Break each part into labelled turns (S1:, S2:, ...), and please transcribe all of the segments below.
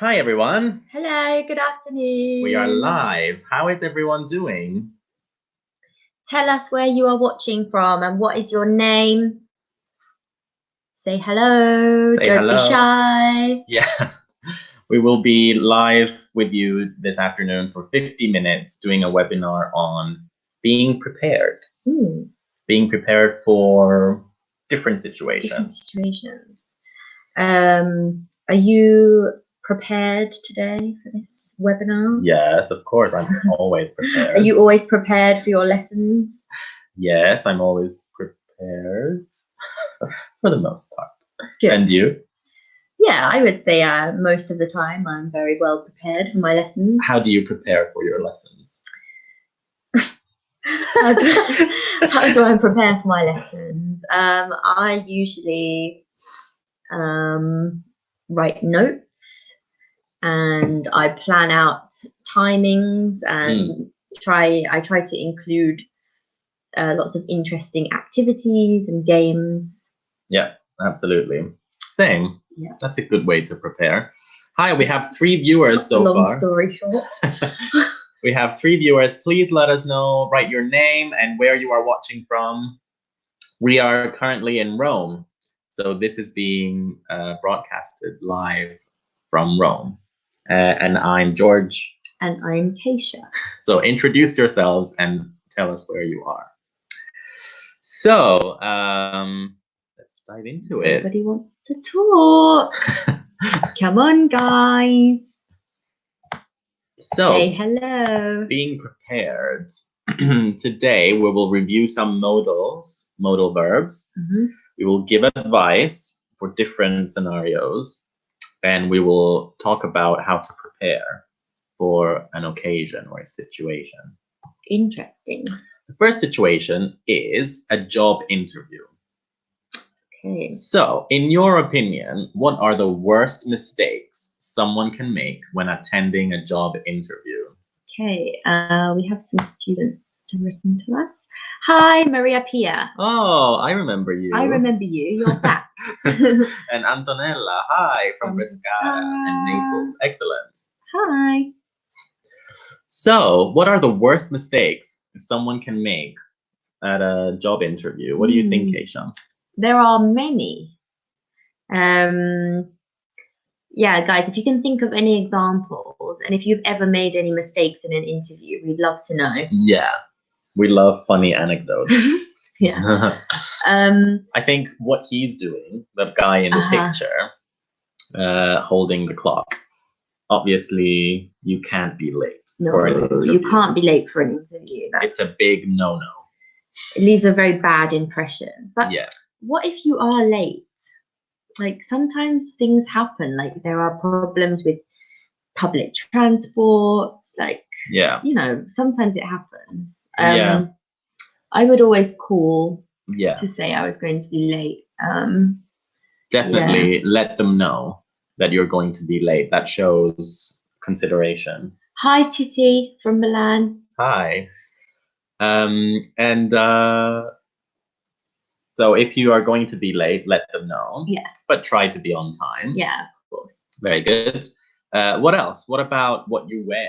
S1: Hi everyone,
S2: Hello, good afternoon.
S1: we are live. How is everyone doing?
S2: Tell us where you are watching from and what is your name. Say hello.
S1: Say
S2: Don't
S1: hello.
S2: be shy.
S1: Yeah, we will be live with you this afternoon for 50 minutes doing a webinar on being prepared. Being prepared for different situations.
S2: Are you prepared today for this webinar?
S1: Yes, of course, I'm always prepared.
S2: Are you always prepared for your lessons?
S1: Yes, I'm always prepared for the most part.
S2: Good.
S1: And you?
S2: Yeah, I would say most of the time I'm very well prepared for my lessons.
S1: How do you prepare for your lessons?
S2: How do I prepare for my lessons? I usually write notes and I plan out timings and I try to include lots of interesting activities and games.
S1: Yeah, absolutely. Same.
S2: Yeah.
S1: That's a good way to prepare. Hi, we have 3 viewers so far.
S2: Long story short.
S1: We have 3 viewers. Please let us know, write your name and where you are watching from. We are currently in Rome. So this is being broadcasted live from Rome. And I'm George.
S2: And I'm Keisha.
S1: So introduce yourselves and tell us where you are. So let's dive into it.
S2: Everybody wants to talk. Come on, guys.
S1: So,
S2: say hello.
S1: Being prepared. Today we will review some modal verbs. We will give advice for different scenarios, and we will talk about how to prepare for an occasion or a situation.
S2: Interesting.
S1: The first situation is a job interview.
S2: Okay.
S1: So, in your opinion, what are the worst mistakes someone can make when attending a job interview?
S2: Okay, we have some students written to us. Hi, Maria Pia.
S1: Oh, I remember you.
S2: I remember you. You're back.
S1: And Antonella, hi, from Pescara and Naples. Excellent.
S2: Hi.
S1: So, what are the worst mistakes someone can make at a job interview? What do you think, Keisha?
S2: There are many. Yeah, guys, if you can think of any examples and if you've ever made any mistakes in an interview, we'd love to know.
S1: Yeah, we love funny anecdotes.
S2: Yeah.
S1: I think what he's doing, the guy in the picture, holding the clock, obviously you can't be late.
S2: No, you can't be late for an interview.
S1: It's a big no-no.
S2: It leaves a very bad impression. But
S1: yeah,
S2: what if you are late? Like sometimes things happen, like there are problems with public transport, like, you know, sometimes it happens. I would always call to say I was going to be late.
S1: Definitely let them know that you're going to be late. That shows consideration.
S2: Hi, Titi from Milan.
S1: Hi. So if you are going to be late, let them know.
S2: Yeah.
S1: But try to be on time.
S2: Yeah, of course.
S1: Very good. What else? What about what you wear?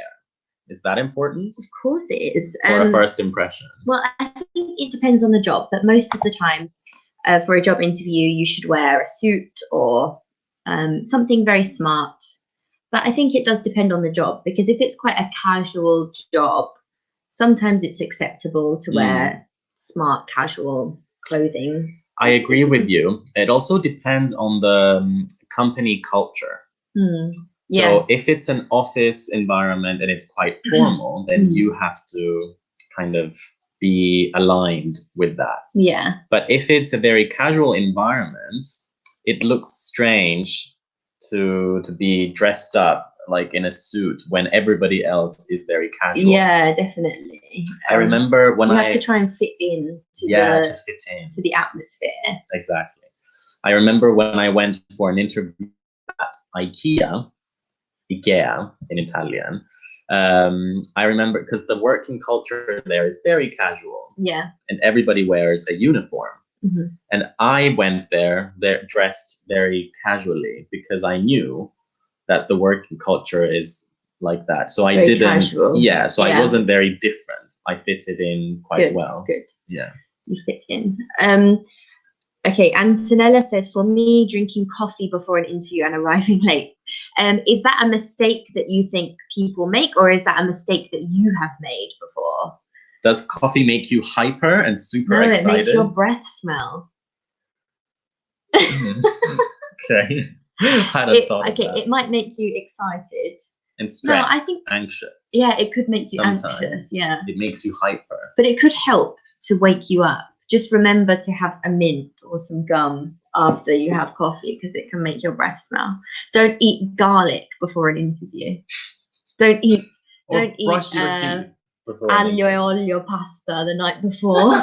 S1: Is that important?
S2: Of course it is.
S1: For a first impression.
S2: Well, I think it depends on the job, but most of the time, for a job interview, you should wear a suit or something very smart. But I think it does depend on the job, because if it's quite a casual job, sometimes it's acceptable to wear smart, casual clothing.
S1: I agree with you. It also depends on the company culture. So if it's an office environment and it's quite formal, then you have to kind of be aligned with that.
S2: Yeah.
S1: But if it's a very casual environment, it looks strange to be dressed up like in a suit when everybody else is very casual.
S2: Yeah, definitely.
S1: I remember when
S2: you have to try and fit in to the atmosphere.
S1: Exactly. I remember when I went for an interview at IKEA in Italian. I remember because the working culture there is very casual.
S2: Yeah.
S1: And everybody wears a uniform. And I went there dressed very casually because I knew that the working culture is like that. So I
S2: Very
S1: didn't,
S2: casual.
S1: yeah, so I
S2: Yeah.
S1: wasn't very different. I fitted in quite well.
S2: Good.
S1: Yeah.
S2: You fit in. Okay, Antonella says, for me, drinking coffee before an interview and arriving late. Is that a mistake that you think people make, or is that a mistake that you have made before?
S1: Does coffee make you hyper and super
S2: No,
S1: excited?
S2: it makes your breath smell.
S1: Okay. I hadn't thought of that.
S2: It might make you excited.
S1: And stressed,
S2: I think
S1: anxious.
S2: Yeah, it could make you
S1: Sometimes
S2: anxious. Yeah.
S1: It makes you hyper.
S2: But it could help to wake you up. Just remember to have a mint or some gum after you have coffee, because it can make your breath smell. Don't eat garlic before an interview. Don't eat
S1: Brush your teeth before
S2: aglio e olio pasta the night before.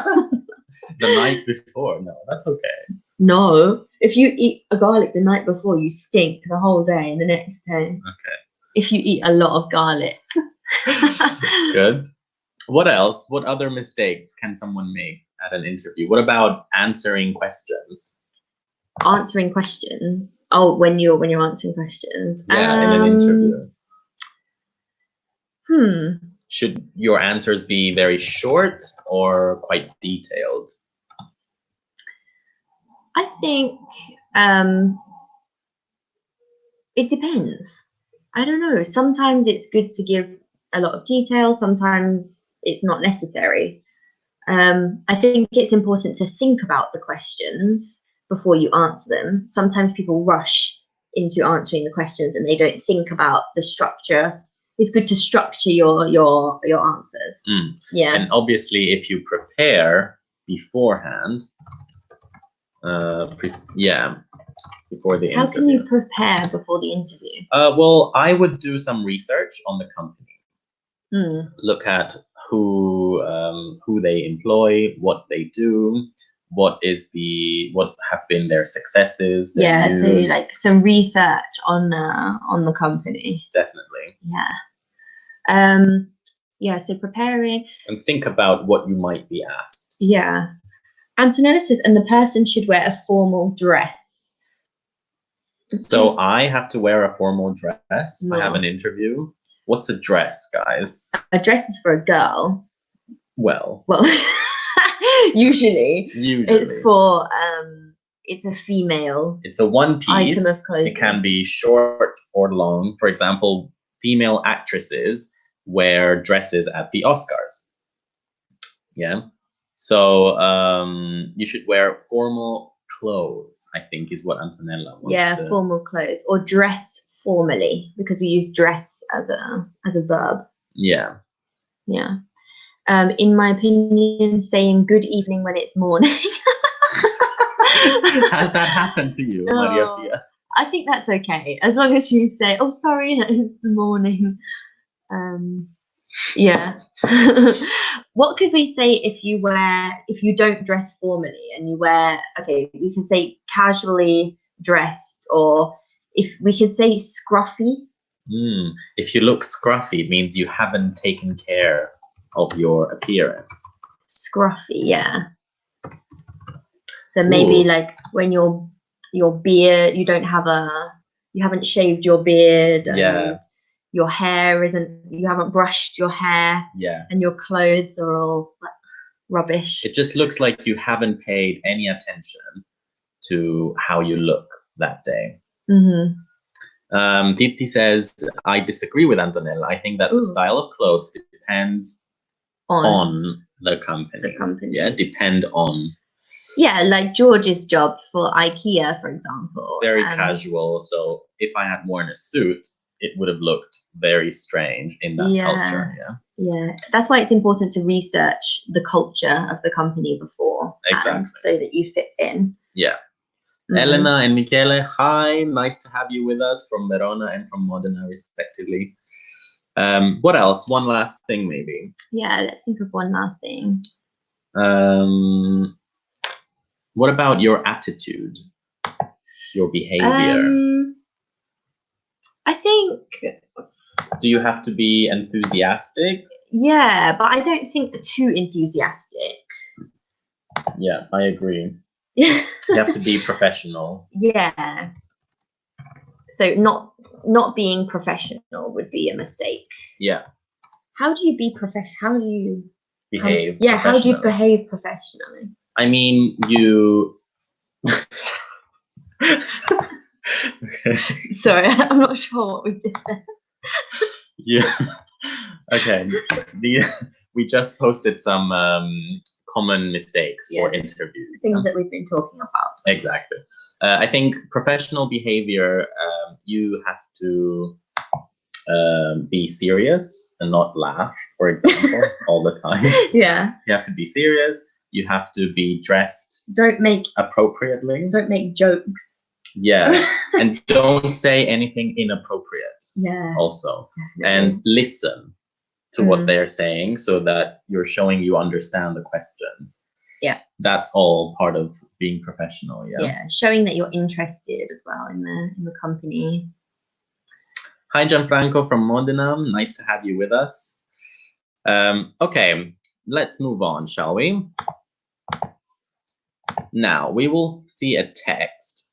S1: The night before? No, that's okay.
S2: No. If you eat a garlic the night before, you stink the whole day and the next day.
S1: Okay.
S2: If you eat a lot of garlic.
S1: Good. What else? What other mistakes can someone make at an interview? What about answering questions?
S2: Answering questions. Oh, when you're answering questions.
S1: Yeah, in an interview. Should your answers be very short or quite detailed?
S2: I think it depends. I don't know. Sometimes it's good to give a lot of detail. Sometimes it's not necessary. I think it's important to think about the questions before you answer them. Sometimes people rush into answering the questions and they don't think about the structure. It's good to structure your answers. Yeah.
S1: And obviously, if you prepare beforehand, before the interview.
S2: How can you prepare before the interview?
S1: Well, I would do some research on the company. Look at who they employ, what they do, what have been their successes. Their news.
S2: So like some research on the company.
S1: Definitely.
S2: Yeah. So preparing.
S1: And think about what you might be asked.
S2: Yeah. Antonella says, and the person should wear a formal dress.
S1: So I have to wear a formal dress. No. I have an interview. What's a dress, guys?
S2: A dress is for a girl.
S1: Well,
S2: usually it's for it's a female.
S1: It's a one piece
S2: item of clothing.
S1: It can be short or long. For example, female actresses wear dresses at the Oscars. Yeah. So you should wear formal clothes, I think, is what Antonella wants.
S2: Yeah, formal clothes, or dress formally, because we use dress as a verb.
S1: Yeah.
S2: Yeah. In my opinion, saying good evening when it's morning.
S1: Has that happened to you, Maria Pia?
S2: I think that's okay, as long as you say, "Oh, sorry, it's the morning." Yeah. What could we say if you don't dress formally and you wear? Okay, we can say casually dressed, or if we could say scruffy.
S1: If you look scruffy, it means you haven't taken care of your appearance.
S2: Scruffy, yeah. So maybe like when your beard, you haven't shaved your beard. And your hair you haven't brushed your hair.
S1: Yeah.
S2: And your clothes are all rubbish.
S1: It just looks like you haven't paid any attention to how you look that day. Dipti says, I disagree with Antonella. I think that the style of clothes depends on the company. Yeah, depend on.
S2: Yeah, like George's job for IKEA, for example.
S1: Very casual. So if I had worn a suit, it would have looked very strange in that culture.
S2: Yeah. That's why it's important to research the culture of the company before.
S1: Exactly.
S2: So that you fit in.
S1: Yeah. Elena and Michele, hi. Nice to have you with us from Verona and from Modena, respectively. What else? One last thing, maybe.
S2: Yeah, let's think of one last thing.
S1: What about your attitude? Your behavior?
S2: I think.
S1: Do you have to be enthusiastic?
S2: Yeah, but I don't think too enthusiastic.
S1: Yeah, I agree. You have to be professional.
S2: Yeah. So not not being professional would be a mistake.
S1: Yeah.
S2: How do you be professional? How do you
S1: behave?
S2: How do you
S1: professionally?
S2: behave professionally?
S1: I mean, you.
S2: Sorry, I'm not sure what we did there.
S1: Yeah. Okay. We just posted some common mistakes for interviews.
S2: Things that we've been talking about.
S1: Exactly. I think professional behavior, you have to be serious and not laugh, for example, all the time.
S2: Yeah.
S1: You have to be serious. You have to be dressed
S2: Don't make
S1: appropriately.
S2: Don't make jokes.
S1: Yeah. And don't say anything inappropriate.
S2: Yeah.
S1: Also.
S2: Definitely.
S1: And listen to what they're saying so that you're showing you understand the questions.
S2: Yeah.
S1: That's all part of being professional. Yeah.
S2: Yeah. Showing that you're interested as well in the company.
S1: Hi, Gianfranco from Modena. Nice to have you with us. Okay, let's move on, shall we? Now, we will see a text.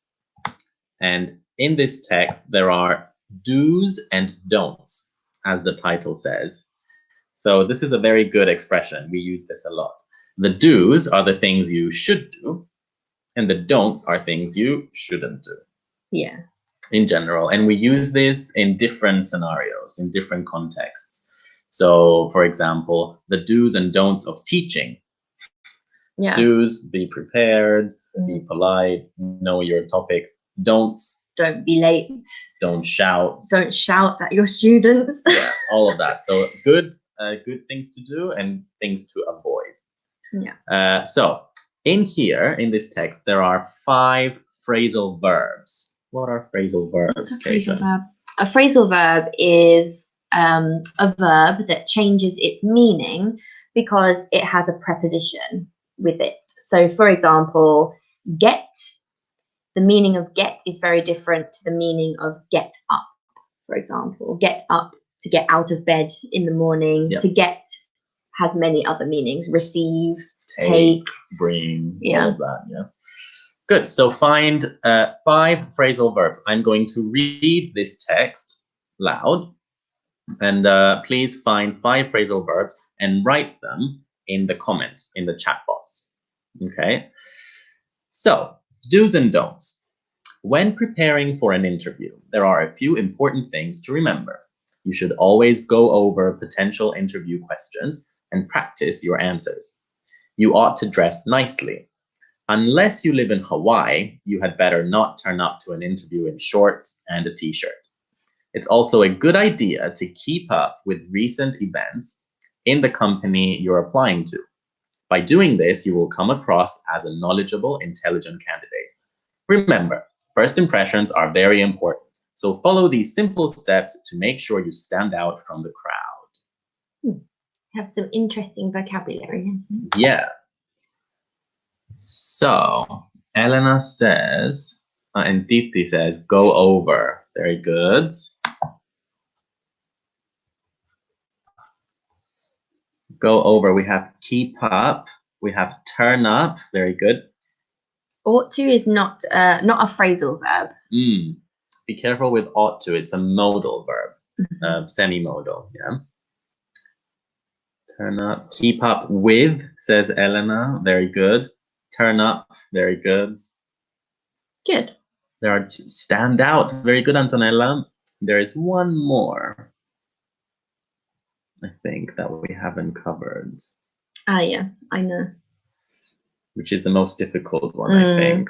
S1: And in this text, there are do's and don'ts, as the title says. So this is a very good expression. We use this a lot. The do's are the things you should do, and the don'ts are things you shouldn't do.
S2: Yeah.
S1: In general, and we use this in different scenarios, in different contexts. So, for example, the do's and don'ts of teaching.
S2: Yeah.
S1: Do's, be prepared, be polite, know your topic. Don'ts,
S2: don't be late. Don't shout at your students.
S1: Yeah, all of that. So good things to do and things to avoid.
S2: Yeah.
S1: So in here, in this text, there are 5 phrasal verbs. What are phrasal verbs?
S2: What's a phrasal verb? A phrasal verb is a verb that changes its meaning because it has a preposition with it. So, for example, get. The meaning of get is very different to the meaning of get up. For example, get up, to get out of bed in the morning.
S1: Yep.
S2: To get has many other meanings. Receive,
S1: take, bring, all of that. Yeah. Good. So find 5 phrasal verbs. I'm going to read this text loud, and please find 5 phrasal verbs and write them in the comment in the chat box. Okay. So do's and don'ts. When preparing for an interview, there are a few important things to remember. You should always go over potential interview questions and practice your answers. You ought to dress nicely. Unless you live in Hawaii, you had better not turn up to an interview in shorts and a t-shirt. It's also a good idea to keep up with recent events in the company you're applying to. By doing this, you will come across as a knowledgeable, intelligent candidate. Remember, first impressions are very important, so follow these simple steps to make sure you stand out from the crowd.
S2: Have some interesting vocabulary.
S1: Yeah. So, Elena says, and Dipti says, go over. Very good. Go over. We have keep up. We have turn up. Very good.
S2: Ought to is not a phrasal verb.
S1: Be careful with ought to. It's a modal verb, semi-modal. Yeah. Turn up. Keep up with, says Elena. Very good. Turn up. Very good.
S2: Good.
S1: There are 2. Stand out. Very good, Antonella. There is one more, I think, that we haven't covered.
S2: Ah, yeah, I know.
S1: Which is the most difficult one, I think.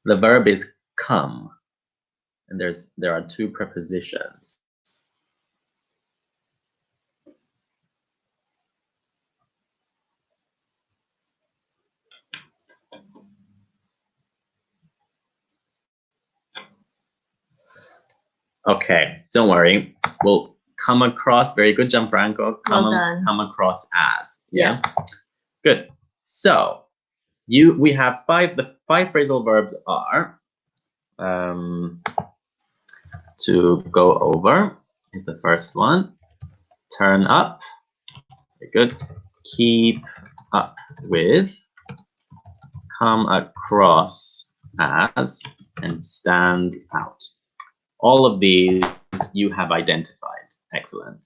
S1: The verb is come, and there are 2 prepositions. Okay, don't worry. We'll come across. Very good, Gianfranco. Come across as. Yeah. Good. So we have 5. The 5 phrasal verbs are to go over is the first one. Turn up. Very good. Keep up with. Come across as, and stand out. All of these you have identified. Excellent.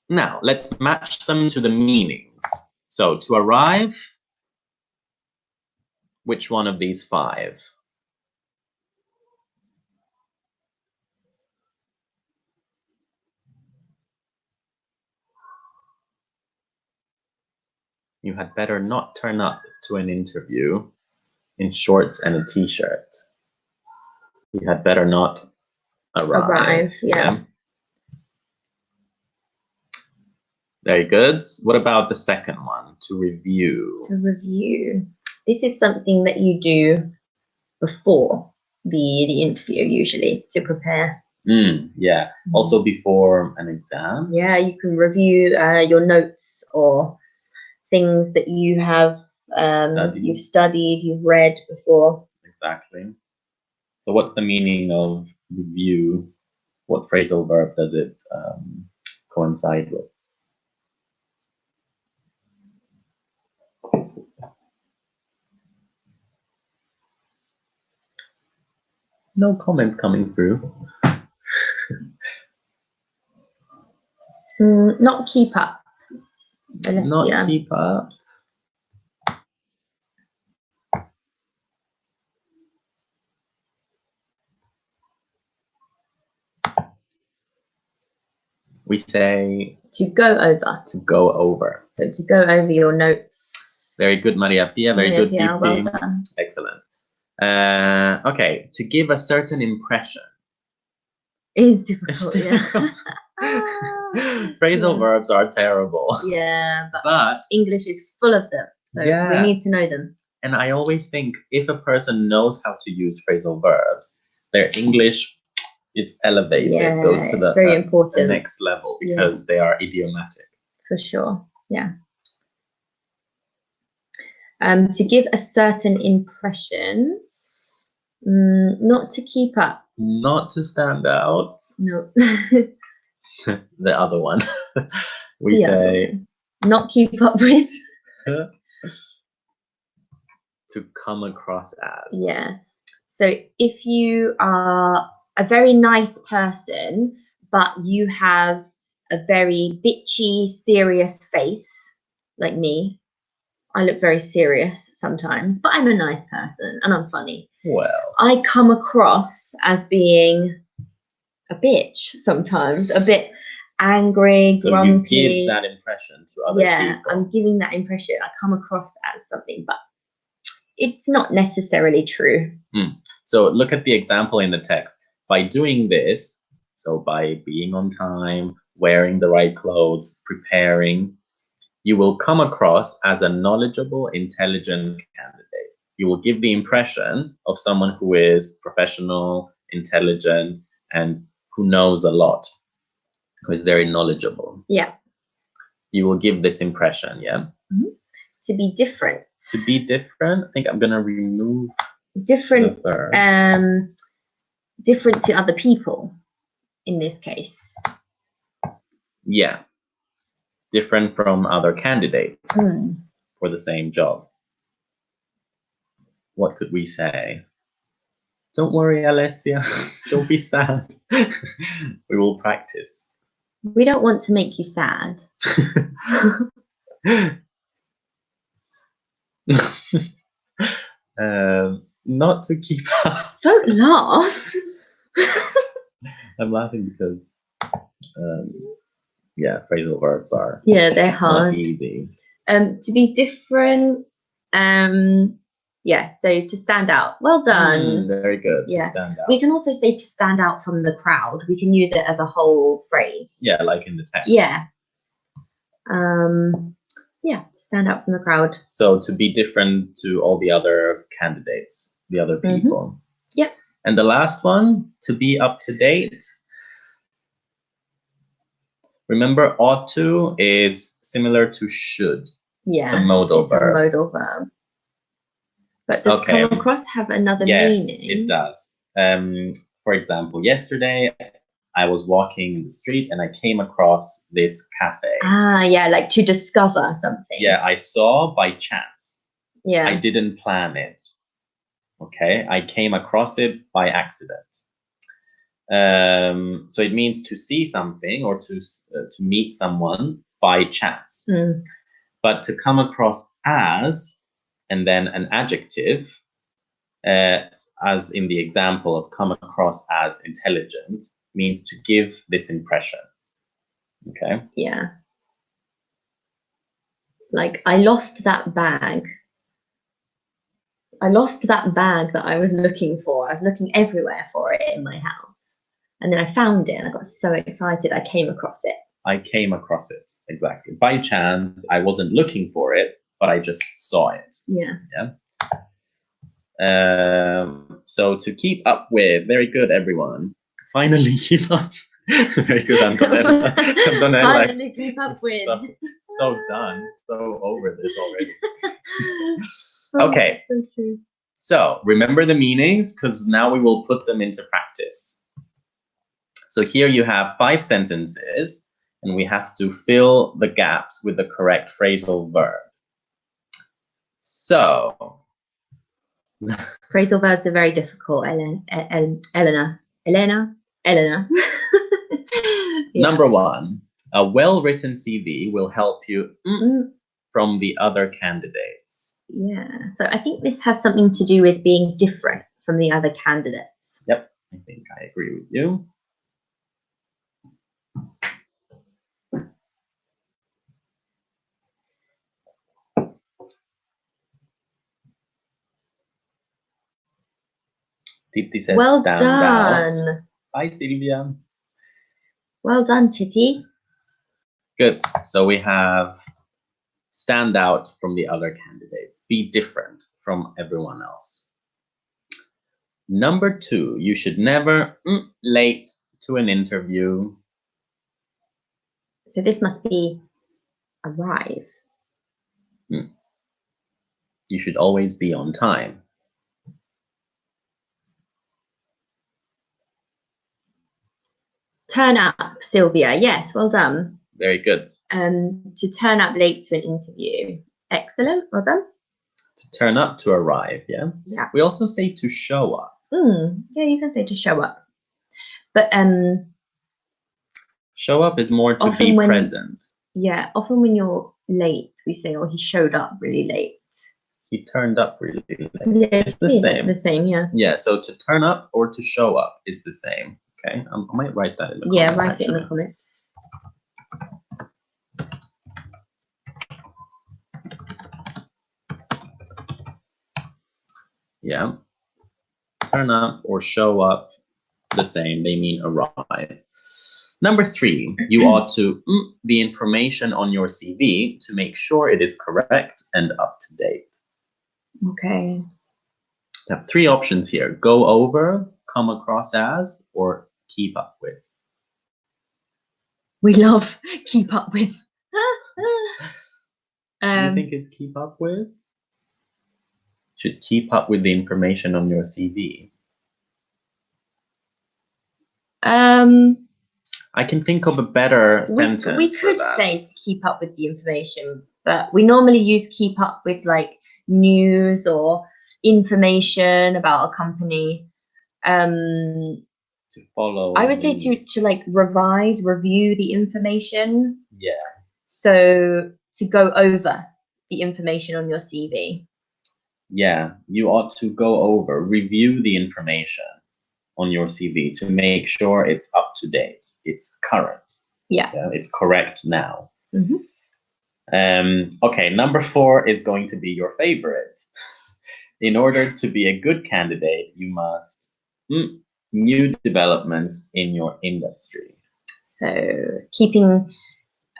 S1: Now, let's match them to the meanings. So, to arrive, which one of these 5? You had better not turn up to an interview in shorts and a t-shirt. You had better not arrive.
S2: Yeah.
S1: Very good. What about the second one? To review.
S2: To review. This is something that you do before the interview, usually, to prepare.
S1: Yeah. Also before an exam.
S2: Yeah, you can review your notes or things that you have you've studied, you've read before.
S1: Exactly. So what's the meaning of review? What phrasal verb does it coincide with? No comments coming through.
S2: Not keep up.
S1: Not keep up. We say
S2: to go over.
S1: To go over.
S2: So to go over your notes.
S1: Very good, Maria Pia. Very good, Deepti.
S2: Well done.
S1: Excellent. Okay, to give a certain impression.
S2: It is difficult, yeah.
S1: Phrasal verbs are terrible.
S2: Yeah, but English is full of them, so we need to know them.
S1: And I always think if a person knows how to use phrasal verbs, their English is elevated, goes to the,
S2: very important.
S1: The next level because they are idiomatic.
S2: For sure, yeah. To give a certain impression, not to keep up.
S1: Not to stand out.
S2: No.
S1: The other one. We say
S2: not keep up with.
S1: To come across as.
S2: Yeah. So if you are a very nice person, but you have a very bitchy, serious face, like me. I look very serious sometimes, but I'm a nice person and I'm funny.
S1: Well,
S2: I come across as being a bitch sometimes, a bit angry, grumpy.
S1: So you give that impression to other people.
S2: Yeah, I'm giving that impression. I come across as something, but it's not necessarily true.
S1: So look at the example in the text. By doing this, so by being on time, wearing the right clothes, preparing, you will come across as a knowledgeable, intelligent candidate. You will give the impression of someone who is professional, intelligent, and who knows a lot, who is very knowledgeable.
S2: Yeah.
S1: You will give this impression, yeah?
S2: Mm-hmm. To be different.
S1: To be different? I think I'm going to remove
S2: different, different to other people in this case.
S1: Yeah. Different from other candidates for the same job. What could we say? Don't worry, Alessia. Don't be sad. We will practice.
S2: We don't want to make you sad.
S1: Not to keep up.
S2: Don't laugh.
S1: I'm laughing because, yeah, phrasal verbs are
S2: they're hard.
S1: Not easy.
S2: To be different. Yeah, so to stand out. Well done.
S1: Very good. Yeah. To stand out.
S2: We can also say to stand out from the crowd. We can use it as a whole phrase.
S1: Yeah, like in the text.
S2: Yeah. Yeah, stand out from the crowd.
S1: So to be different to all the other candidates, the other people.
S2: Yep.
S1: And the last one, to be up to date. Remember, ought to is similar to should.
S2: Yeah.
S1: It's a modal verb.
S2: A modal verb. But does come across have another meaning?
S1: Yes, it does. For example, yesterday I was walking in the street and I came across this cafe.
S2: Ah, yeah, like to discover something.
S1: Yeah, I saw by chance.
S2: Yeah.
S1: I didn't plan it. Okay, I came across it by accident. So it means to see something or to meet someone by chance. But to come across as, and then an adjective, as in the example of come across as intelligent, means to give this impression. Okay.
S2: Yeah. Like, I lost that bag. I lost that bag that I was looking for. I was looking everywhere for it in my house. And then I found it and I got so excited I came across it.
S1: I came across it, exactly. By chance, I wasn't looking for it, but I just saw it.
S2: Yeah.
S1: So to keep up with, very good, everyone. Finally keep up. Very good, Antonella. Antonella.
S2: Finally keep up with.
S1: So done, so over this already. Okay,
S2: so true.
S1: So remember the meanings, because now we will put them into practice. So here you have 5 sentences, and we have to fill the gaps with the correct phrasal verb. So
S2: phrasal verbs are very difficult, Elena.
S1: Yeah. Number 1, a well-written CV will help you from the other candidates.
S2: Yeah, so I think this has something to do with being different from the other candidates.
S1: Yep, I think I agree with you. Titi says
S2: well
S1: stand
S2: done.
S1: out. Hi, Silvia.
S2: Well done, Titi.
S1: Good. So we have stand out from the other candidates. Be different from everyone else. Number 2, you should never late to an interview.
S2: So this must be arrive.
S1: You should always be on time.
S2: Turn up, Sylvia. Yes, well done.
S1: Very good.
S2: To turn up late to an interview. Excellent, well done.
S1: To turn up, to arrive, yeah?
S2: Yeah.
S1: We also say to show up.
S2: Yeah, you can say to show up. But
S1: show up is more to be present.
S2: Yeah, often when you're late, we say, oh, he showed up really late.
S1: He turned up really late.
S2: Yeah,
S1: it's the same.
S2: The same, yeah.
S1: Yeah, so to turn up or to show up is the same. Okay, I might write that in the comments.
S2: Yeah, write it in the comments.
S1: Yeah, turn up or show up, the same. They mean arrive. Number 3, you ought to the information on your CV to make sure it is correct and up to date.
S2: Okay.
S1: You have 3 options here: go over, come across as, or keep up with.
S2: We love keep up with.
S1: Do you think it's keep up with? Should keep up with the information on your CV. I can think of a better sentence.
S2: We could say to keep up with the information, but we normally use keep up with like news or information about a company.
S1: To follow.
S2: I would say to like review the information.
S1: Yeah.
S2: So to go over the information on your CV.
S1: Yeah, you ought to go over, review the information on your CV to make sure it's up to date, it's current.
S2: Yeah.
S1: It's correct now. Okay, number 4 is going to be your favorite. In order to be a good candidate, you must new developments in your industry.
S2: So keeping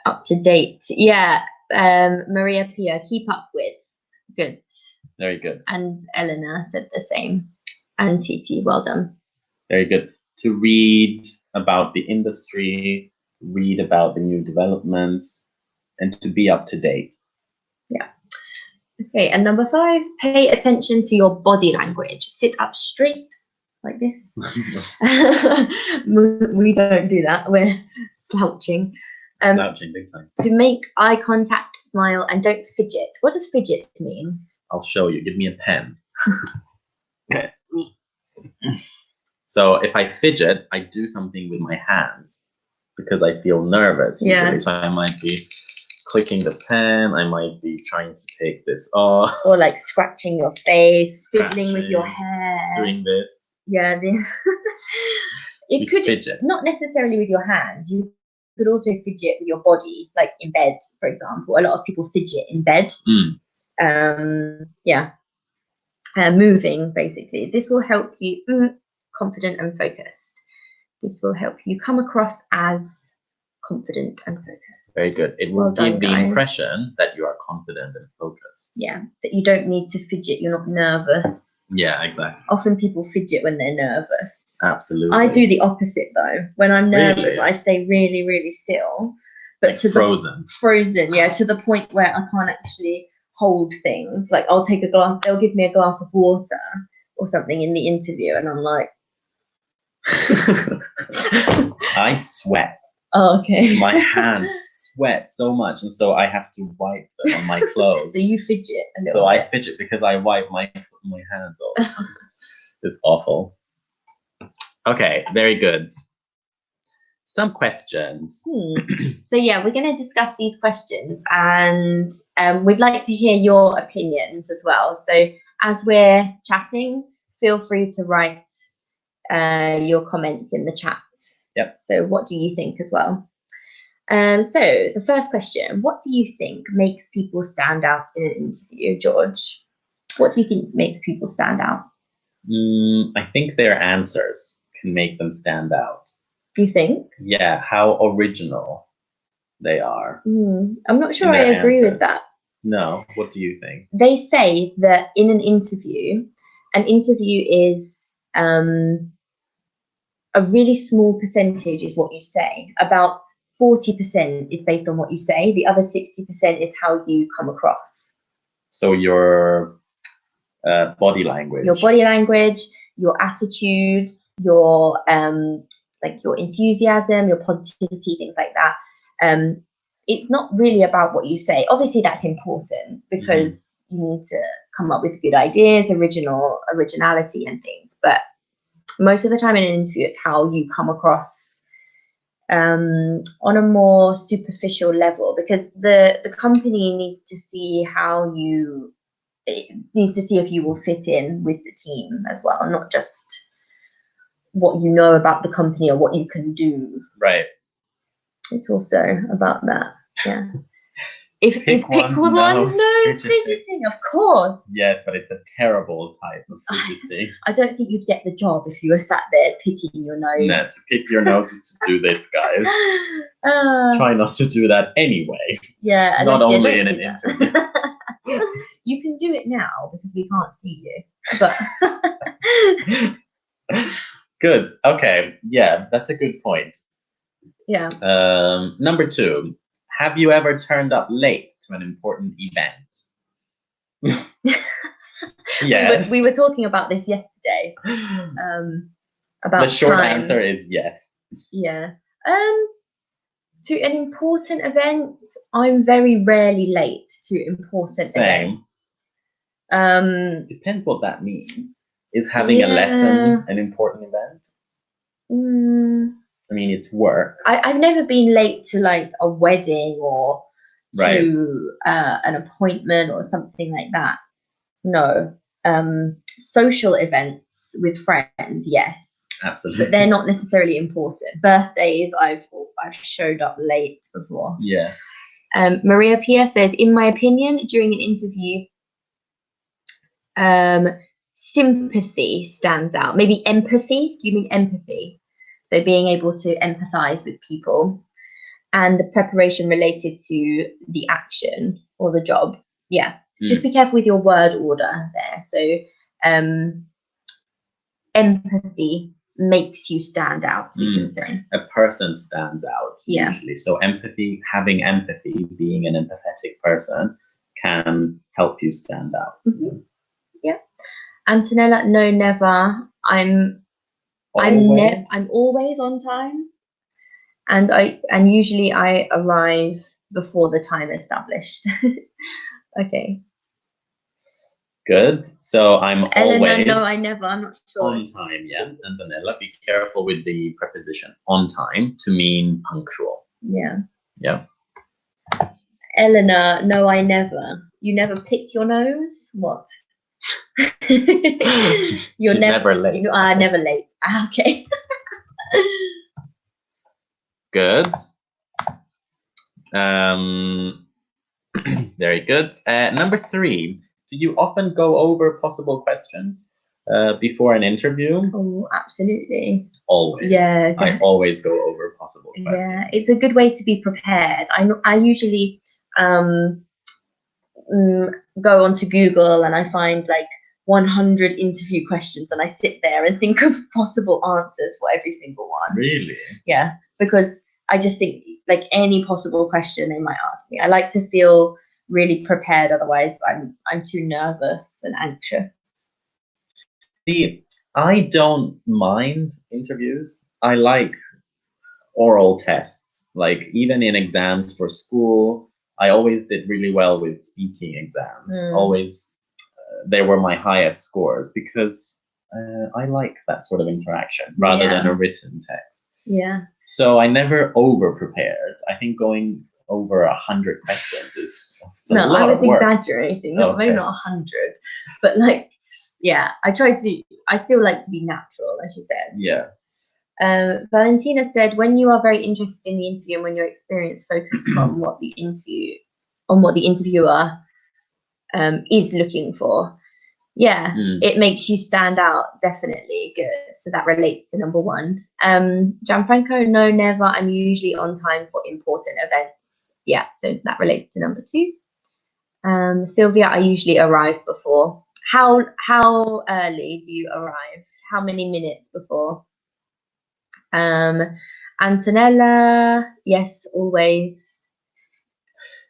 S2: up to date. Yeah, Maria Pia, keep up with. Good.
S1: Very good.
S2: And Eleanor said the same. And Titi, well done.
S1: Very good. To read about the industry, read about the new developments, and to be up to date.
S2: Yeah. Okay, and number 5, pay attention to your body language. Sit up straight like this. We don't do that. We're slouching.
S1: Slouching big time.
S2: To make eye contact, smile, and don't fidget. What does fidget mean?
S1: I'll show you. Give me a pen. So if I fidget, I do something with my hands because I feel nervous usually.
S2: Yeah.
S1: So I might be clicking the pen, I might be trying to take this off.
S2: Or like scratching your face, fiddling with your
S1: Scratching,
S2: hair.
S1: doing this.
S2: Yeah.
S1: We
S2: It could
S1: fidget.
S2: not necessarily with your hands. You could also fidget with your body, like in bed, for example. A lot of people fidget in bed. Yeah. Moving, basically. This will help you confident and focused. This will help you come across as confident and focused.
S1: Very good. It will
S2: Well done,
S1: give the
S2: guys.
S1: impression that you are confident and focused.
S2: Yeah, that you don't need to fidget. You're not nervous.
S1: Yeah, exactly.
S2: Often people fidget when they're nervous.
S1: Absolutely.
S2: I do the opposite though. When I'm nervous,
S1: Really?
S2: I stay really, really still. But
S1: Like
S2: to
S1: frozen.
S2: frozen, yeah, to the point where I can't actually hold things. Like I'll take a glass, they'll give me a glass of water or something in the interview, and I'm like,
S1: I sweat.
S2: oh, okay.
S1: My hands sweat so much, and so I have to wipe them on my clothes.
S2: So you fidget a little
S1: So
S2: bit.
S1: I fidget because I wipe my hands off. It's awful. Okay, very good. Some questions.
S2: So yeah, we're going to discuss these questions, and we'd like to hear your opinions as well. So as we're chatting, feel free to write your comments in the chat.
S1: Yep.
S2: So what do you think as well? So the first question, what do you think makes people stand out in an interview, George? What do you think makes people stand out?
S1: I think their answers can make them stand out.
S2: Do you think?
S1: Yeah, how original they are.
S2: I'm not sure I
S1: their
S2: agree
S1: answers.
S2: with that.
S1: No, what do you think?
S2: They say that in an interview is a really small percentage is what you say. About 40% is based on what you say. The other 60% is how you come across.
S1: So your body language.
S2: Your body language, your attitude, your like your enthusiasm, your positivity, things like that. It's not really about what you say. Obviously, that's important because you need to come up with good ideas, originality, and things. But most of the time in an interview, it's how you come across on a more superficial level, because the company needs to see if you will fit in with the team as well, not just what you know about the company or what you can do.
S1: Right.
S2: It's also about that. Yeah. If
S1: Pick
S2: is pick
S1: one's nose
S2: fidgeting, of course.
S1: Yes, but it's a terrible type of fidgeting.
S2: I don't think you'd get the job if you were sat there picking your nose.
S1: No, to pick your nose is to do this, guys. Try not to do that anyway.
S2: Yeah.
S1: Not only in an interview.
S2: You can do it now because we can't see you. But
S1: good. Okay. Yeah, that's a good point.
S2: Yeah.
S1: Number 2. Have you ever turned up late to an important event? Yes.
S2: We were talking about this yesterday. About
S1: the short
S2: time.
S1: answer is yes.
S2: Yeah. To an important event, I'm very rarely late to important events.
S1: Depends what that means. Is having a lesson an important event? I mean, it's work.
S2: I've never been late to like a wedding or to an appointment or something like that. No. Social events with friends, yes.
S1: Absolutely.
S2: But they're not necessarily important. Birthdays, I've showed up late before.
S1: Yeah.
S2: Maria Pia says, in my opinion, during an interview, sympathy stands out. Maybe empathy. Do you mean empathy? So being able to empathize with people, and the preparation related to the action or the job. Yeah. Just be careful with your word order there. So empathy makes you stand out, you can say.
S1: A person stands out usually. So empathy, having empathy, being an empathetic person can help you stand out.
S2: Yeah. Antonella, no, never. I'm always on time, and usually I arrive before the time established. Okay.
S1: Good. So I'm
S2: Elena,
S1: always
S2: no, I never. I'm not sure.
S1: on time. Yeah. Antonella, be careful with the preposition on time to mean punctual.
S2: Yeah.
S1: Yeah.
S2: Eleanor, no, I never. You never pick your nose? What? You're
S1: She's never late.
S2: You are never late. Ah, okay.
S1: Good. Very good. Number 3. Do you often go over possible questions before an interview?
S2: Oh, absolutely.
S1: Always.
S2: Yeah.
S1: I always go over possible questions.
S2: Yeah, it's a good way to be prepared. I usually go onto Google and I find like 100 interview questions and I sit there and think of possible answers for every single one.
S1: Really?
S2: Yeah, because I just think like any possible question they might ask me. I like to feel really prepared, otherwise I'm too nervous and anxious.
S1: See, I don't mind interviews. I like oral tests. Like even in exams for school, I always did really well with speaking exams. Always, they were my highest scores because I like that sort of interaction rather than a written text.
S2: Yeah.
S1: So I never over prepared. I think going over 100 questions is a lot
S2: I was
S1: of work.
S2: Exaggerating. Maybe not 100, but like, yeah, I still like to be natural, as you said.
S1: Yeah.
S2: Valentina said, when you are very interested in the interview and when your experience focuses on what the interviewer is looking for, it makes you stand out. Definitely good. So that relates to number 1. Gianfranco, no, never. I'm usually on time for important events. Yeah, so that relates to number 2. Sylvia, I usually arrive before. How early do you arrive? How many minutes before? Antonella, yes, always.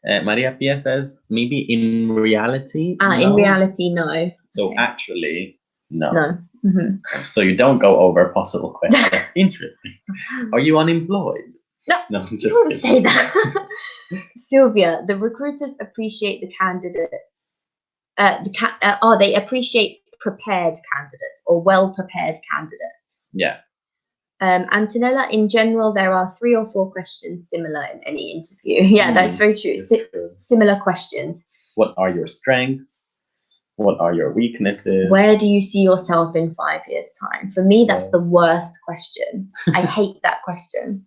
S1: Maria Pia says, maybe in reality, no.
S2: In reality, no.
S1: So actually, no.
S2: No. Mm-hmm.
S1: So you don't go over possible questions. That's interesting. Are you unemployed?
S2: No,
S1: I'm just
S2: you wouldn't
S1: kidding.
S2: say that. Sylvia, the recruiters appreciate the candidates. They appreciate prepared candidates or well-prepared candidates.
S1: Yeah.
S2: Antonella, in general, there are 3 or 4 questions similar in any interview. Yeah, that's very true. Similar questions.
S1: What are your strengths? What are your weaknesses?
S2: Where do you see yourself in 5 years' time? For me, that's the worst question. I hate that question.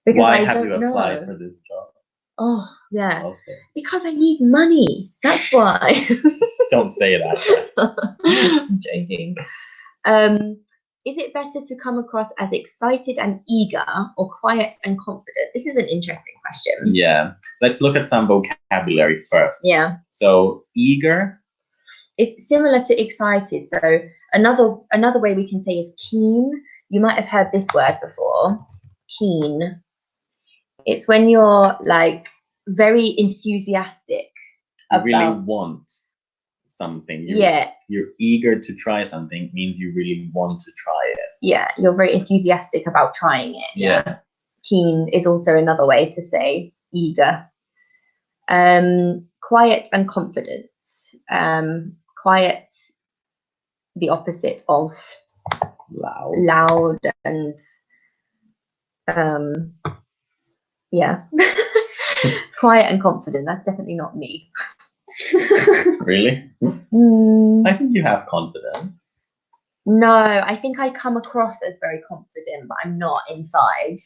S2: Because
S1: why have you applied for this job?
S2: Oh, yeah. Also. Because I need money. That's why.
S1: Don't say that.
S2: I'm joking. Is it better to come across as excited and eager or quiet and confident? This is an interesting question.
S1: Yeah. Let's look at some vocabulary first.
S2: Yeah.
S1: So eager.
S2: It's similar to excited. So another way we can say is keen. You might have heard this word before. Keen. It's when you're like very enthusiastic.
S1: You really want something. You're eager to try something, means you really want to try it.
S2: Yeah, you're very enthusiastic about trying it.
S1: Yeah.
S2: Keen is also another way to say eager. Quiet and confident. Quiet, the opposite of loud and yeah. Quiet and confident. That's definitely not me.
S1: Really? I think you have confidence.
S2: No, I think I come across as very confident, but I'm not inside.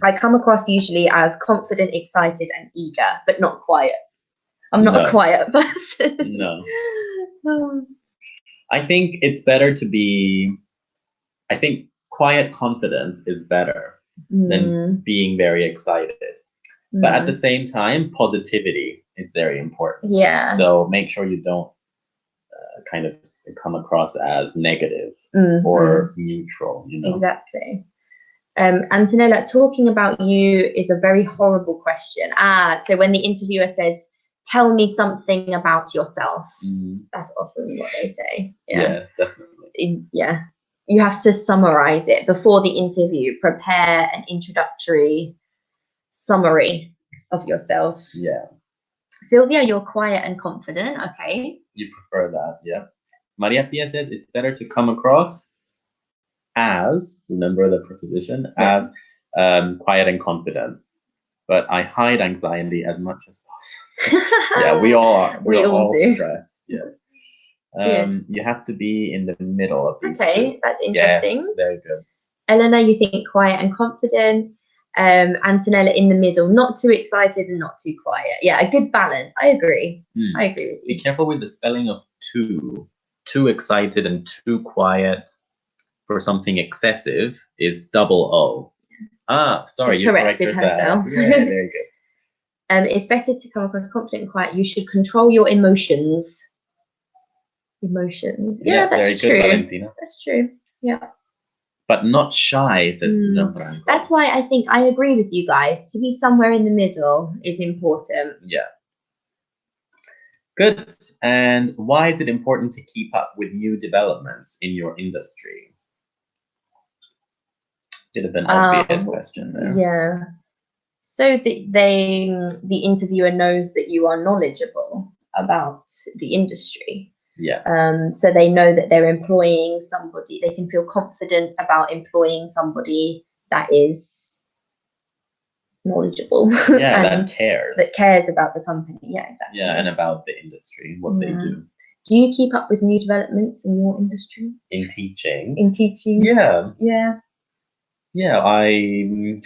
S2: I come across usually as confident, excited, and eager, but not quiet. I'm not a quiet person.
S1: No. I think it's better to be. I think quiet confidence is better than being very excited. But at the same time, positivity is very important.
S2: Yeah.
S1: So make sure you don't kind of come across as negative or neutral. You know.
S2: Exactly. Antonella, talking about you is a very horrible question. So when the interviewer says, "Tell me something about yourself," that's often what they say.
S1: Yeah, definitely.
S2: Yeah. You have to summarize it before the interview. Prepare an introductory summary of yourself.
S1: Yeah.
S2: Sylvia, you're quiet and confident. Okay.
S1: You prefer that, yeah. Maria Pia says it's better to come across as, remember the preposition, as quiet and confident. But I hide anxiety as much as possible. Yeah, we all are. We're all stressed. Yeah. You have to be in the middle of these two.
S2: That's interesting.
S1: Yes, very good.
S2: Elena, you think quiet and confident. Antonella in the middle, not too excited and not too quiet. Yeah, a good balance. I agree. I agree with you.
S1: Be careful with the spelling of too. Too excited and too quiet for something excessive is double O. Ah, sorry, you corrected herself. Yeah, very good.
S2: It's better to come across confident and quiet. You should control your emotions. Yeah, that's
S1: very
S2: true.
S1: Good, Valentina.
S2: That's true. Yeah.
S1: But not shy, says Gianfranco.
S2: That's why I think I agree with you guys. To be somewhere in the middle is important.
S1: Yeah. Good. And why is it important to keep up with new developments in your industry? Bit of an obvious question there.
S2: Yeah. So that the interviewer knows that you are knowledgeable about the industry.
S1: Yeah.
S2: So they know that they're employing somebody. They can feel confident about employing somebody that is knowledgeable.
S1: Yeah, that cares.
S2: That cares about the company. Yeah, exactly.
S1: Yeah, and about the industry, what they do.
S2: Do you keep up with new developments in your industry?
S1: In teaching?
S2: In teaching?
S1: Yeah.
S2: Yeah.
S1: Yeah, I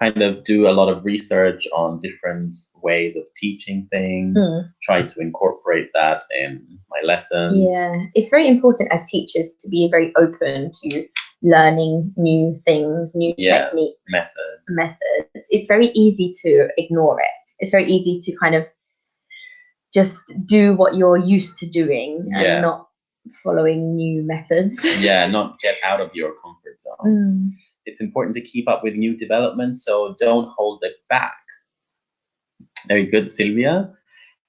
S1: kind of do a lot of research on different ways of teaching things, try to incorporate that in my lessons.
S2: Yeah, it's very important as teachers to be very open to learning new things, new techniques, methods. It's very easy to ignore it. It's very easy to kind of just do what you're used to doing and not following new methods.
S1: Yeah, not get out of your comfort zone. It's important to keep up with new developments, so don't hold it back. Very good, Sylvia.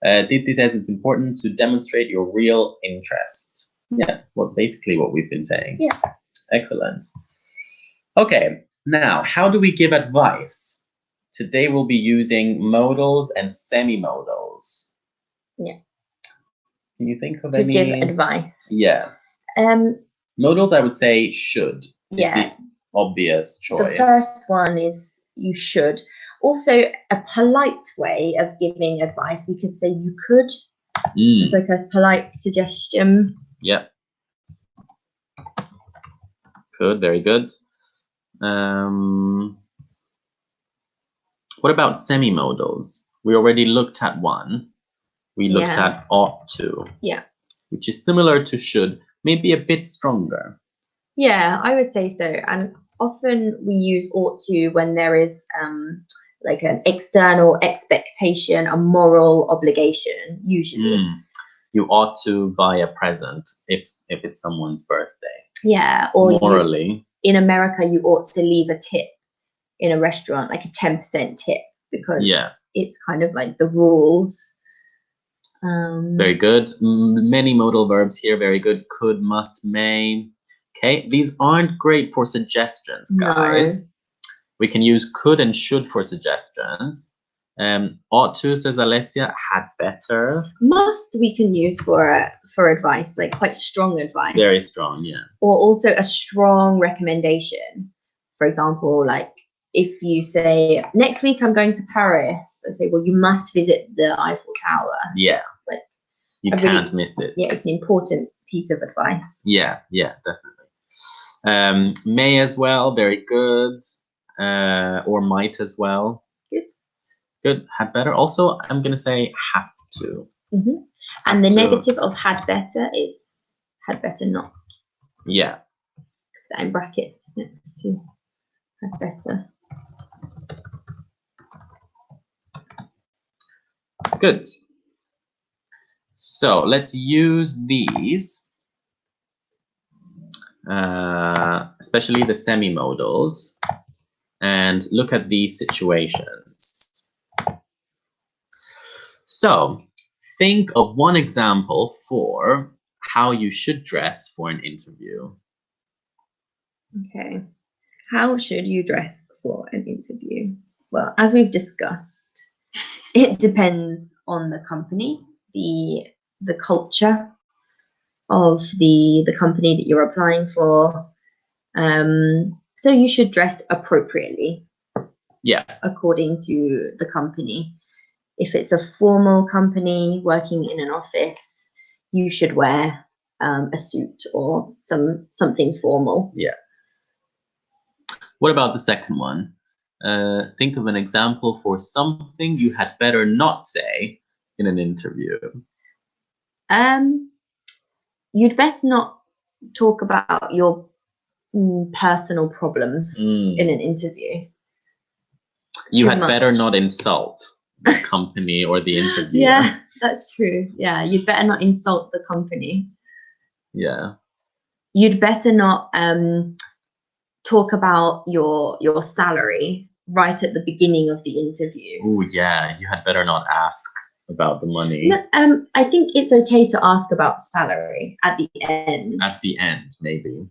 S1: Titi says it's important to demonstrate your real interest. Yeah, basically what we've been saying.
S2: Yeah.
S1: Excellent. Okay, now, how do we give advice? Today we'll be using modals and semi-modals.
S2: Yeah.
S1: Can you think of any?
S2: To give advice.
S1: Yeah. Modals, I would say, should.
S2: Yeah.
S1: Obvious choice.
S2: The first one is you should. Also, a polite way of giving advice, we could say you could. It's like a polite suggestion.
S1: Yeah. Could, very good. What about semi-modals? We already looked at one. We looked at ought to.
S2: Yeah.
S1: Which is similar to should, maybe a bit stronger.
S2: Yeah, I would say so. And often we use ought to when there is like an external expectation, a moral obligation, usually.
S1: You ought to buy a present if it's someone's birthday.
S2: Yeah, or
S1: morally.
S2: In America, you ought to leave a tip in a restaurant, like a 10% tip, because it's kind of like the rules.
S1: Very good. Many modal verbs here. Very good. Could, must, may. Okay, these aren't great for suggestions, guys. No. We can use could and should for suggestions. Ought to, says Alessia, had better.
S2: Must we can use for advice, like quite strong advice.
S1: Very strong, yeah.
S2: Or also a strong recommendation. For example, like if you say, next week I'm going to Paris, I say, well, you must visit the Eiffel Tower.
S1: Yeah.
S2: Like,
S1: you can't miss it.
S2: Yeah, it's an important piece of advice.
S1: Yeah, definitely. May as well, very good. Or might as well. Good. Had better. Also, I'm going to say have to.
S2: And the negative of had better is had better not.
S1: Yeah.
S2: Put that in brackets next to had better.
S1: Good. So let's use these, especially the semi-modals, and look at these situations. So think of one example for how you should dress for an interview.
S2: Okay. How should you dress for an interview? Well, as we've discussed, it depends on the company, the culture of the company that you're applying for. So you should dress appropriately.
S1: Yeah.
S2: According to the company. If it's a formal company working in an office, you should wear a suit or something formal.
S1: Yeah. What about the second one? Think of an example for something you had better not say in an interview.
S2: You'd better not talk about your personal problems in an interview.
S1: You had better not insult the company or the interviewer.
S2: Yeah, that's true. Yeah, you'd better not insult the company.
S1: Yeah.
S2: You'd better not talk about your salary right at the beginning of the interview.
S1: Oh yeah, you had better not ask about the money.
S2: No, I think it's okay to ask about salary at the end.
S1: At the end, maybe.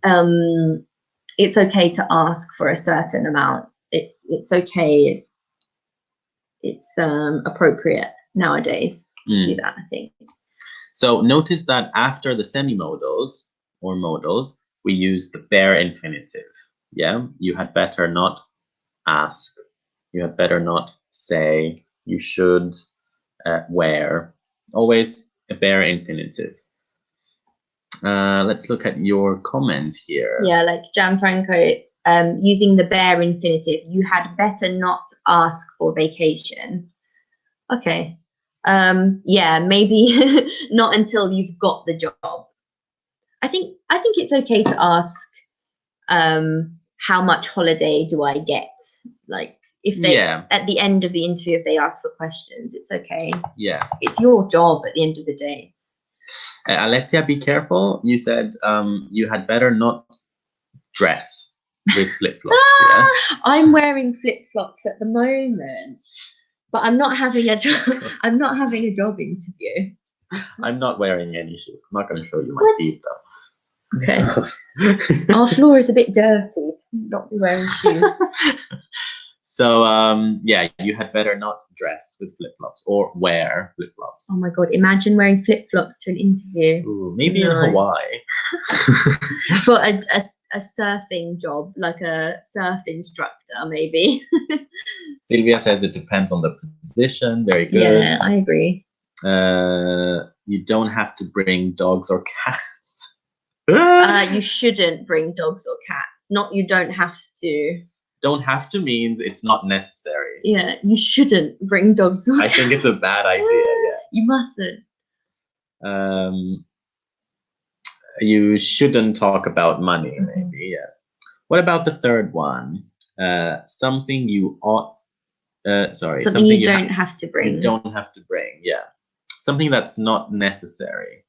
S2: It's okay to ask for a certain amount. It's okay. It's appropriate nowadays to do that, I think.
S1: So notice that after the semi-modals or modals, we use the bare infinitive. Yeah, you had better not ask. You had better not say. You should wear. Always a bare infinitive. Let's look at your comments here.
S2: Yeah, like Gianfranco, using the bare infinitive, you had better not ask for vacation. Okay. Yeah, maybe not until you've got the job. I think it's okay to ask how much holiday do I get? Like if they at the end of the interview, if they ask for questions, it's okay.
S1: Yeah.
S2: It's your job at the end of the day.
S1: Alessia, be careful. You said you had better not dress with flip-flops. Yeah?
S2: I'm wearing flip-flops at the moment, but I'm not having a job. I'm not having a job interview.
S1: I'm not wearing any shoes. I'm not going to show you my feet though.
S2: Okay. Our floor is a bit dirty. Not be wearing shoes.
S1: So yeah, you had better not dress with flip-flops or wear flip-flops.
S2: Oh my god, imagine wearing flip-flops to an interview.
S1: Ooh, maybe in Hawaii.
S2: For a surfing job, like a surf instructor, maybe.
S1: Sylvia says it depends on the position. Very good.
S2: Yeah, I agree.
S1: You don't have to bring dogs or cats.
S2: You shouldn't bring dogs or cats. Not you don't have to.
S1: Don't have to means it's not necessary.
S2: Yeah, you shouldn't bring dogs or cats.
S1: I think it's a bad idea, yeah.
S2: You mustn't.
S1: You shouldn't talk about money, maybe, yeah. What about the third one? Something you ought,
S2: something you don't have to bring.
S1: You don't have to bring, yeah. Something that's not necessary.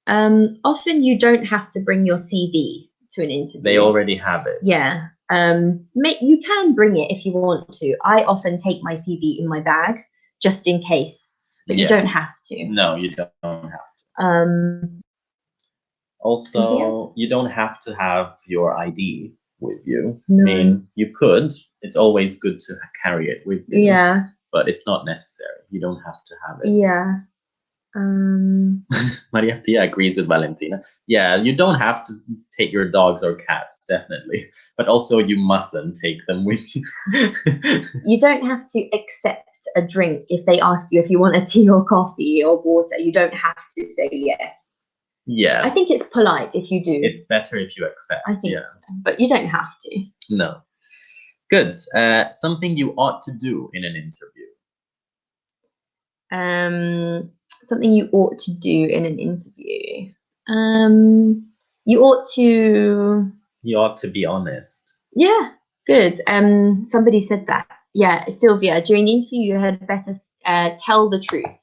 S2: Often you don't have to bring your CV to an interview.
S1: They already have it.
S2: Yeah. You can bring it if you want to. I often take my CV in my bag just in case, but you don't have to.
S1: No, you don't have to. Also, you don't have to have your ID with you.
S2: No.
S1: I mean, you could. It's always good to carry it with you.
S2: Yeah.
S1: But it's not necessary. You don't have to have it.
S2: Yeah.
S1: Maria Pia agrees with Valentina. Yeah, you don't have to take your dogs or cats, definitely. But also you mustn't take them with you.
S2: You don't have to accept a drink if they ask you if you want a tea or coffee or water. You don't have to say yes.
S1: Yeah.
S2: I think it's polite if you do.
S1: It's better if you accept.
S2: I think so, but you don't have to.
S1: No. Good. Something you ought to do in an interview.
S2: Something you ought to do in an interview. You ought to.
S1: You ought to be honest.
S2: Yeah, good. Somebody said that. Yeah, Sylvia, during the interview, you had better tell the truth.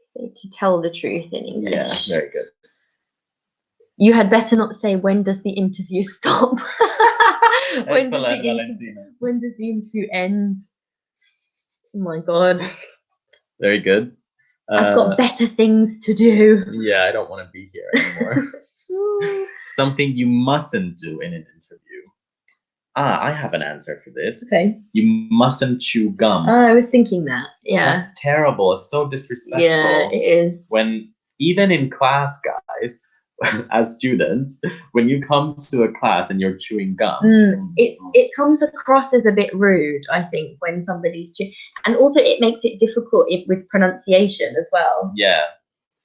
S2: So to tell the truth in English.
S1: Yeah, very good.
S2: You had better not say, when does the interview stop?
S1: When does
S2: the interview end? Oh my god.
S1: Very good.
S2: I've got better things to do.
S1: Yeah, I don't want to be here anymore. Something you mustn't do in an interview. I have an answer for this.
S2: Okay.
S1: You mustn't chew gum.
S2: I was thinking that. Yeah.
S1: That's terrible. It's so disrespectful.
S2: Yeah, it is.
S1: When even in class, guys, as students, when you come to a class and you're chewing gum,
S2: it comes across as a bit rude, I think, when somebody's chewing, and also it makes it difficult with pronunciation as well.
S1: Yeah.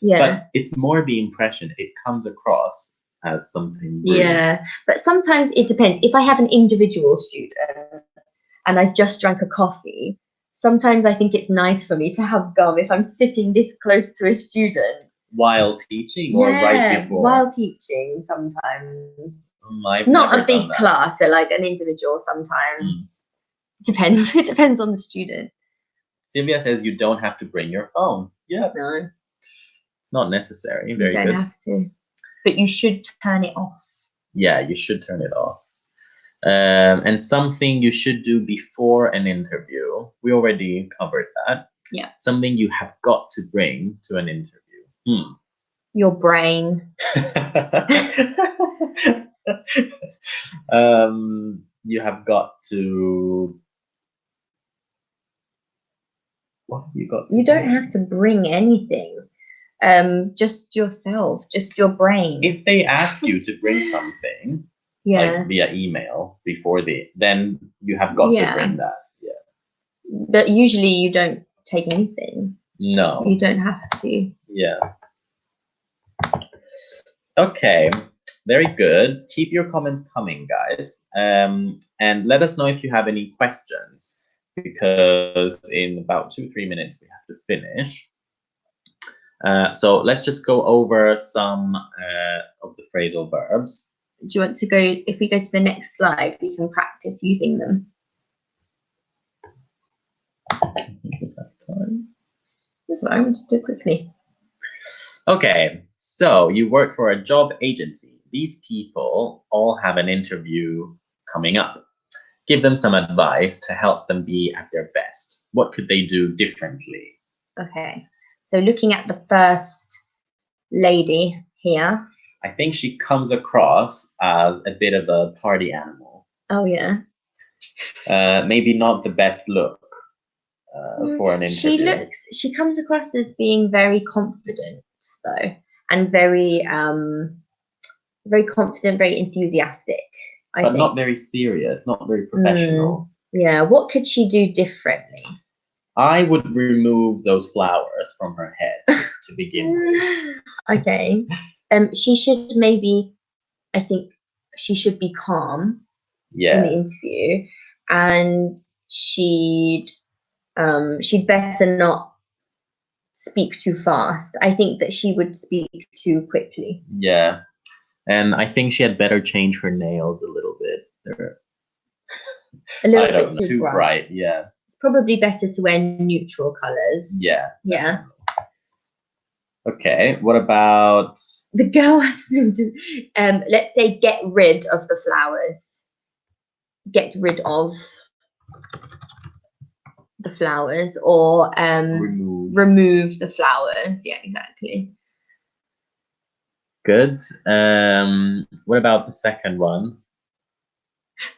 S2: Yeah.
S1: But it's more the impression. It comes across as something rude.
S2: Yeah, but sometimes it depends. If I have an individual student and I just drank a coffee, sometimes I think it's nice for me to have gum if I'm sitting this close to a student.
S1: While teaching or right before?
S2: While teaching sometimes.
S1: I've
S2: Not
S1: never
S2: a big
S1: done that.
S2: class, so like an individual sometimes. Depends. It depends on the student.
S1: Sylvia says you don't have to bring your phone. Yeah.
S2: No.
S1: It's not necessary. Very good.
S2: You don't have to. But you should turn it off.
S1: Yeah, you should turn it off. And something you should do before an interview. We already covered that.
S2: Yeah.
S1: Something you have got to bring to an interview.
S2: Your brain.
S1: You have got to. What have you got?
S2: You don't have to bring anything. Just yourself, just your brain.
S1: If they ask you to bring something, like via email before then you have got to bring that. Yeah.
S2: But usually you don't take anything.
S1: No.
S2: You don't have to.
S1: Yeah. Okay. Very good. Keep your comments coming, guys. And let us know if you have any questions, because in about 2-3 minutes we have to finish. So let's just go over some of the phrasal verbs.
S2: Do you want to go, if we go to the next slide, we can practice using them. That's what I want to do quickly.
S1: Okay, so you work for a job agency. These people all have an interview coming up. Give them some advice to help them be at their best. What could they do differently?
S2: Okay, so looking at the first lady here.
S1: I think she comes across as a bit of a party animal.
S2: Oh, yeah.
S1: Maybe not the best look for an interview.
S2: She comes across as being very confident, though, and very confident, very enthusiastic. I think.
S1: Not very serious, not very professional.
S2: Yeah, what could she do differently?
S1: I would remove those flowers from her head to begin with.
S2: Okay. She should maybe, I think she should be calm in the interview, and she'd better not speak too fast. I think that she would speak too quickly.
S1: Yeah. And I think she had better change her nails a little bit. They're
S2: a little bit
S1: too bright. Yeah.
S2: It's probably better to wear neutral colors.
S1: Yeah.
S2: Yeah.
S1: Okay. What about
S2: the girl has to let's say get rid of the flowers. Get rid of the flowers, or remove the flowers. Yeah, exactly.
S1: Good. What about the second one?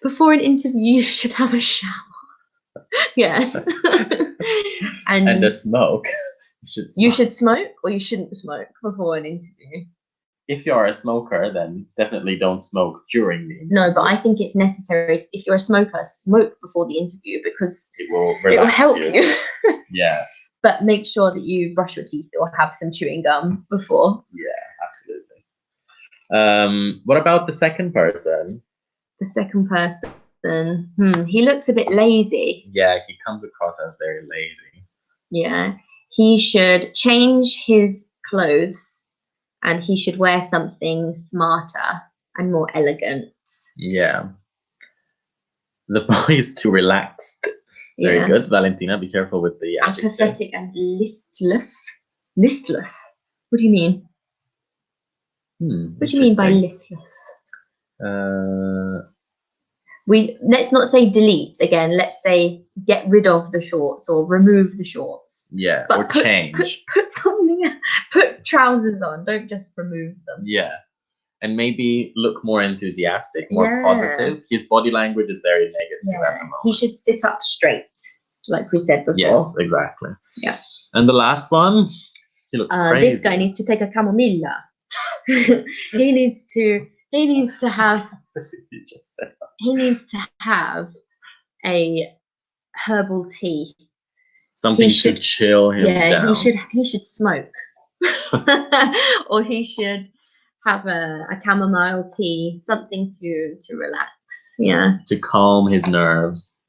S2: Before an interview, you should have a shower. Yes. and
S1: a smoke.
S2: You should smoke, or you shouldn't smoke before an interview.
S1: If you're a smoker, then definitely don't smoke during the interview.
S2: No, but I think it's necessary. If you're a smoker, smoke before the interview, because
S1: it will
S2: help you.
S1: Yeah.
S2: But make sure that you brush your teeth or have some chewing gum before.
S1: Yeah, absolutely. What about the second person?
S2: The second person, he looks a bit lazy.
S1: Yeah, he comes across as very lazy.
S2: Yeah, he should change his clothes, and he should wear something smarter and more elegant.
S1: Yeah. The boy is too relaxed. Very good. Valentina, be careful with the adjective.
S2: Apathetic and listless. Listless? What do you mean? What do you mean by listless? Let's not say delete again. Let's say get rid of the shorts or remove the shorts.
S1: Yeah,
S2: but
S1: or change.
S2: Put something. Put trousers on. Don't just remove them.
S1: Yeah. and maybe look more enthusiastic, more
S2: Yeah.
S1: positive. His body language is very negative at the moment.
S2: He should sit up straight, like we said before.
S1: Yes, exactly.
S2: Yeah.
S1: And the last one, he looks crazy.
S2: This guy needs to take a chamomilla. he needs to have
S1: You just said that.
S2: he needs to have a herbal tea.
S1: Something to chill him down.
S2: he should smoke. Or he should have a chamomile tea, something to relax. Yeah.
S1: To calm his nerves.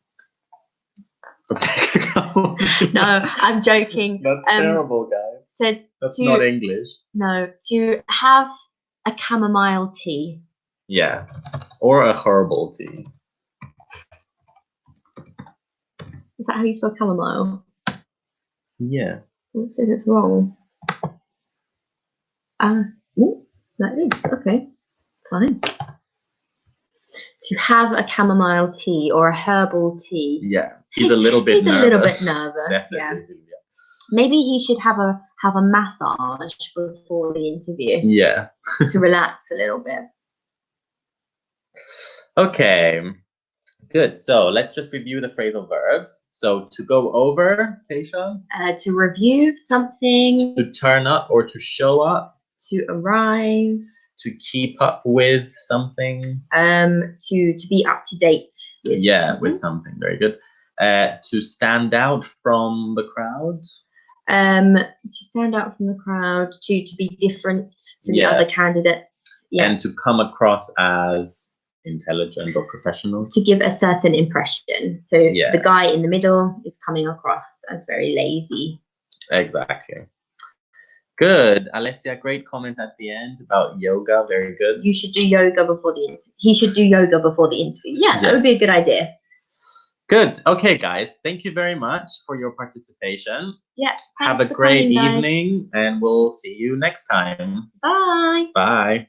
S2: No, I'm joking.
S1: That's terrible, guys.
S2: Said
S1: That's not English.
S2: No, to have a chamomile tea.
S1: Yeah, or a herbal tea.
S2: Is that how you spell chamomile?
S1: Yeah.
S2: It says it's wrong. Like this. Okay, fine. To have a chamomile tea or a herbal tea.
S1: Yeah, he's a little bit nervous.
S2: A little bit nervous.
S1: Definitely.
S2: Yeah. Maybe he should have a massage before the interview.
S1: Yeah.
S2: To relax a little bit.
S1: Okay. Good. So let's just review the phrasal verbs. So to go over, Keisha.
S2: To review something.
S1: To turn up or to show up.
S2: To arrive.
S1: To keep up with something.
S2: To be up to date with something.
S1: With something. Very good. To stand out from the crowd.
S2: To stand out from the crowd. To be different to the other candidates. Yeah.
S1: And to come across as intelligent or professional.
S2: To give a certain impression. So the guy in the middle is coming across as very lazy.
S1: Exactly. Good. Alessia, great comments at the end about yoga. Very good.
S2: You should do yoga before the interview. He should do yoga before the interview. Yeah, that would be a good idea.
S1: Good. Okay, guys. Thank you very much for your participation.
S2: Yeah.
S1: Have a great evening, and we'll see you next time.
S2: Bye.
S1: Bye.